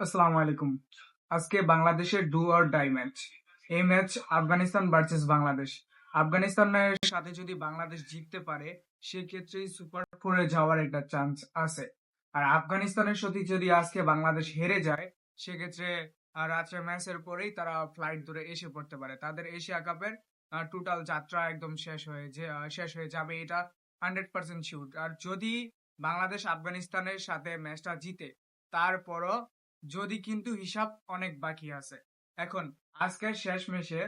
আসসালামু আলাইকুম। আজকে বাংলাদেশের ডু অর ডাই ম্যাচ। এই ম্যাচ আফগানিস্তান ভার্সেস বাংলাদেশ। আফগানিস্তানের সাথে যদি বাংলাদেশ জিততে পারে সেক্ষেত্রেই সুপার ফোরে যাওয়ার একটা চান্স আছে। আর আফগানিস্তানের সাথে যদি আজকে বাংলাদেশ হেরে যায় সেক্ষেত্রে রাত্রে ম্যাচের পরেই তারা ফ্লাইট ধরে এসে পড়তে পারে। তাদের এশিয়া কাপের টোটাল যাত্রা একদম শেষ হয়ে যাবে, এটা 100% শিওর। আর যদি বাংলাদেশ আফগানিস্তানের সাথে ম্যাচটা জিতে তারপরও যদি কিন্তু হিসাব অনেক বাকি আছে। এখন আজকের শেষ ম্যাচে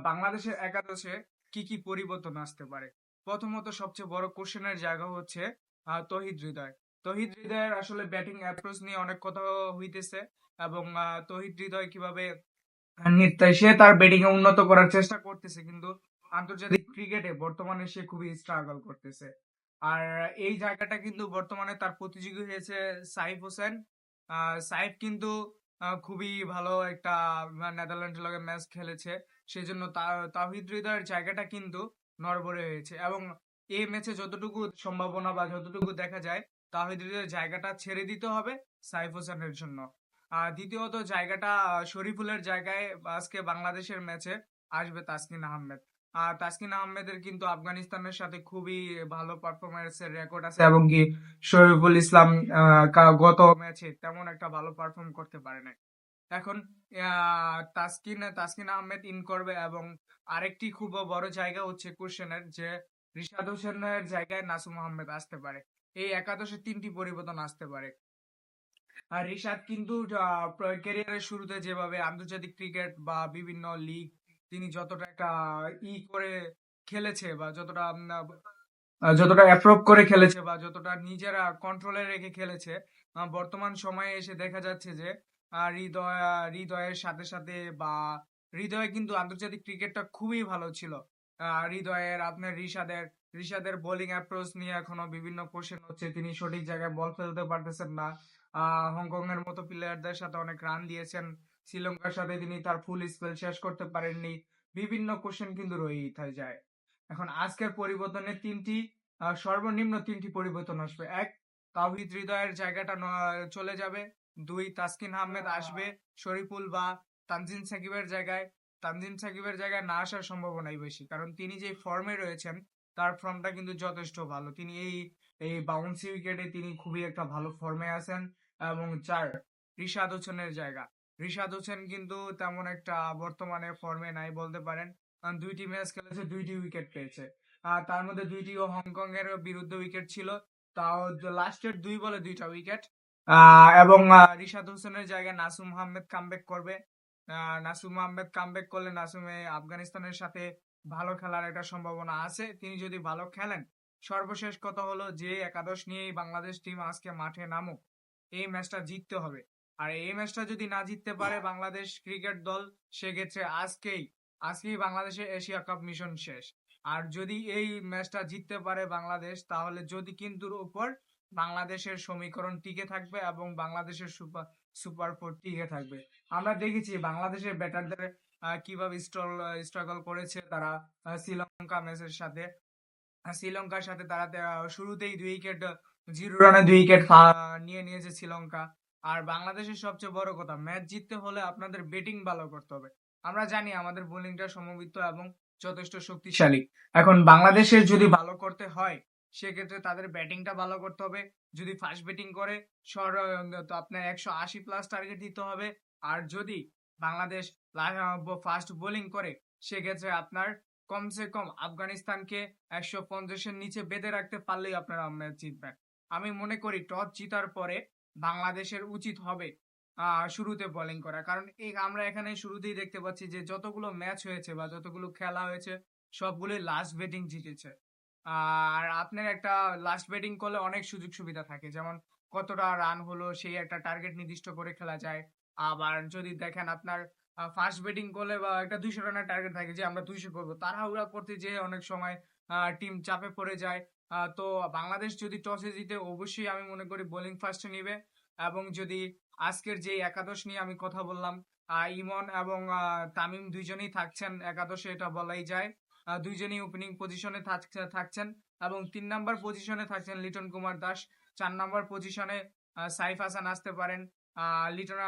বাংলাদেশের একাদশে কি কি পরিবর্তন আসতে পারে? প্রথমত সবচেয়ে বড় কোশ্চেনের জায়গা হচ্ছে তহিদ হৃদয়। তহিদ হৃদয়ের আসলে ব্যাটিং অ্যাপ্রোচ নিয়ে অনেক কথা হইতেছে এবং তহিদ হৃদয় কিভাবে সে তার ব্যাটিং এ উন্নত করার চেষ্টা করতেছে, কিন্তু আন্তর্জাতিক ক্রিকেটে বর্তমানে সে খুবই স্ট্রাগল করতেছে। আর এই জায়গাটা কিন্তু বর্তমানে তার প্রতিযোগী হয়েছে সাইফ হোসেন। সাইফ কিন্তু খুবই ভালো একটা নেদারল্যান্ডের লগে ম্যাচ খেলেছে, সেজন্য তাওহিদ হৃদয়ের জায়গাটা কিন্তু নড়বড়ে হয়েছে এবং এই ম্যাচে যতটুকু সম্ভাবনা বা যতটুকু দেখা যায় তাওহিদ হৃদয়ের জায়গাটা ছেড়ে দিতে হবে সাইফ হোসেনের জন্য। দ্বিতীয়ত জায়গাটা শরীফুলের জায়গায় আজকে বাংলাদেশের ম্যাচে আসবে তাসকিন আহমেদ। তাসকিন আহমেদের কিন্তু আফগানিস্তানের সাথে খুবই ভালো পারফরমেন্সের রেকর্ড আছে এবং কি শরীফুল ইসলাম গত ম্যাচে তেমন একটা ভালো পারফর্ম করতে পারে নাই। এখন তাসকিন আহমেদ ইন করবে এবং আরেকটি খুব বড় জায়গা হচ্ছে কোশ্চেনের যে রিশাদ হোসেনের জায়গায় নাসুম আহমেদ আসতে পারে। এই একাদশে তিনটি পরিবর্তন আসতে পারে। আর রিশাদ কিন্তু ক্যারিয়ারের শুরুতে যেভাবে আন্তর্জাতিক ক্রিকেট বা বিভিন্ন লিগ তিনি যতটা একটা করে খেলেছে বা যতটা অ্যাপ্রুভ করে খেলেছে বা যতটা নিজেরা কন্ট্রোলে রেখে খেলেছে, বর্তমান সময়ে এসে দেখা যাচ্ছে যে হৃদয়ের সাথে সাথে বা হৃদয় কিন্তু আন্তর্জাতিক ক্রিকেটটা খুবই ভালো ছিল। হৃদয়ের আপনার ঋষাদের বোলিং অ্যাপ্রোচ নিয়ে এখনো বিভিন্ন কোশ্চেন হচ্ছে, তিনি সঠিক জায়গায় বল ফেলতে পারতেছেন না। হংকং এর মতো প্লেয়ারদের সাথে অনেক রান দিয়েছেন, শ্রীলঙ্কার সাথে তিনি তার ফুল স্পেল শেষ করতে পারেননি। বিভিন্ন কোশ্চেন কিন্তু রয়েই যায়। এখন আজকের পরিবর্তনে সর্বনিম্ন তিনটি পরিবর্তন আসবে। এক, তাওহিদ হৃদয়ের জায়গাটা চলে যাবে। দুই, তাসকিন আহমেদ আসবে শরীফুল বা তানজিম সাকিবের জায়গায়। তানজিম সাকিবের জায়গায় না আসার সম্ভাবনাই বেশি, কারণ তিনি যে ফর্মে রয়েছেন তার ফর্মটা কিন্তু যথেষ্ট ভালো। তিনি এই এই বাউন্সি উইকেটে তিনি খুবই একটা ভালো ফর্মে আছেন। এবং চার, রিশাদ হোসেনের জায়গা। রিশাদ হোসেন কিন্তু তেমন একটা বর্তমানে ফর্মে নাই বলতে পারেন। দুইটি ম্যাচ খেলেছে, দুইটি উইকেট পেয়েছে। তার মধ্যে দুইটিও হংকং এর বিরুদ্ধে উইকেট ছিল, তাও লাস্টের 2 বলে 2টা উইকেট। এবং রিশাদ হোসেনের জায়গায় নাসুম আহমেদ কামব্যাক করবে। নাসুম আহমেদ কামব্যাক করলে নাসুমে আফগানিস্তানের সাথে ভালো খেলার একটা সম্ভাবনা আছে, তিনি যদি ভালো খেলেন। সর্বশেষ কথা হলো যে একাদশ নিয়েই বাংলাদেশ টিম আজকে মাঠে নামুক, এই ম্যাচটা জিততে হবে। আর এই ম্যাচটা যদি না জিততে পারে বাংলাদেশ ক্রিকেট দল, সেক্ষেত্রে আজকেই বাংলাদেশের এশিয়া কাপ মিশন শেষ। আর যদি এই ম্যাচটা জিততে পারে বাংলাদেশ, তাহলে যদি কিন্তুর উপর বাংলাদেশের সমীকরণ টিকে থাকবে এবং বাংলাদেশের সুপার ফোর টিকে থাকবে। আমরা দেখেছি বাংলাদেশের ব্যাটারদের কিভাবে স্ট্রাগল করেছে তারা শ্রীলঙ্কা ম্যাচের সাথে। শ্রীলঙ্কার সাথে তারা শুরুতেই 2 উইকেট 0 রানে 2 উইকেট নিয়ে নিয়েছে শ্রীলঙ্কা। আর বাংলাদেশের সবচেয়ে বড় কথা, ম্যাচ জিততে হলে আপনাদের ব্যাটিং ভালো করতে হবে। আমরা জানি আমাদের বোলিংটা সমন্বিত এবং যথেষ্ট শক্তিশালী। এখন বাংলাদেশের যদি ভালো করতে হয় সেক্ষেত্রে তাদের ব্যাটিংটা ভালো করতে হবে। যদি ফাস্ট ব্যাটিং করে তো আপনার 180+ টার্গেট দিতে হবে। আর যদি বাংলাদেশ ফাস্ট বোলিং করে সেক্ষেত্রে আপনার কমসে কম আফগানিস্তানকে 150-এর নিচে বেঁধে রাখতে পারলেই আপনারা ম্যাচ জিতবেন। আমি মনে করি টস জিতার পরে বাংলাদেশের উচিত হবে শুরুতে বোলিং করা, কারণ আমরা এখানে শুরুতেই দেখতে পাচ্ছি যে যতগুলো ম্যাচ হয়েছে বা যতগুলো খেলা হয়েছে সবগুলোই লাস্ট ব্যাটিং জিতেছে। আর আপনার একটা লাস্ট ব্যাটিং করলে অনেক সুযোগ সুবিধা থাকে, যেমন কতটা রান হলো সেই একটা টার্গেট নির্দিষ্ট করে খেলা যায়। আবার যদি দেখেন আপনার ফার্স্ট ব্যাটিং করলে বা একটা 200 রানের টার্গেট থাকে যে আমরা 200 করবো, তাড়াহুড়া করতে যেয়ে অনেক সময় টিম চাপে পড়ে যায়। তো বাংলাদেশ যদি টসে জিতে অবশ্যই আমি মনে করি বোলিং ফার্স্টে নিবে। এবং যদি আজকের যে একাদশ নিয়ে আমি কথা বললাম, ইমন এবং তামিম দুইজনেই থাকছেন একাদশে, এটা বলাই যায়। দুইজনই ওপেনিং পজিশনে থাকছেন এবং 3 নাম্বার পজিশনে থাকছেন লিটন কুমার দাস। 4 নাম্বার পজিশনে সাইফ হাসান আসতে পারেন। লিটন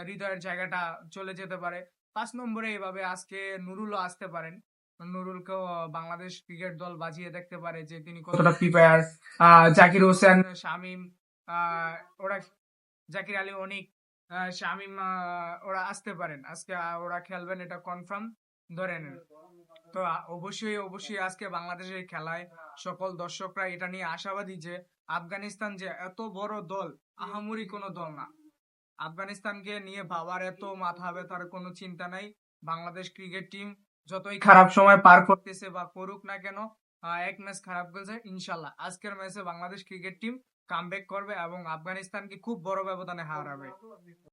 হৃদয়ের জায়গাটা চলে যেতে পারে। 5 নম্বরে এভাবে আজকে নুরুলও আসতে পারেন। নুরুলকেও বাংলাদেশ ক্রিকেট দল বাজিয়ে দেখতে পারে যে তিনি কতটা প্রিপেয়ার। জাকির হোসেন, শামীম, ওরা জাকির আলী অনিক, শামীম, ওরা আসতে পারেন। আজকে ওরা খেলবেন, এটা কনফার্ম ধরে নেন। তো অবশ্যই আজকে বাংলাদেশের খেলায় সকল দর্শকরা এটা নিয়ে আশাবাদী যে আফগানিস্তান যে এত বড় দল, আহামরি কোনো দল না। আফগানিস্তানকে নিয়ে ভাবার এত মাথা ব্যথার কোনো চিন্তা নাই। বাংলাদেশ ক্রিকেট টিম যতই খারাপ সময় পার করতেছে বা করুক না কেন, এক ম্যাচ খারাপ করেছে, ইনশাল্লাহ আজকের ম্যাচে বাংলাদেশ ক্রিকেট টিম কামব্যাক করবে এবং আফগানিস্তানকে খুব বড় ব্যবধানে হারাবে।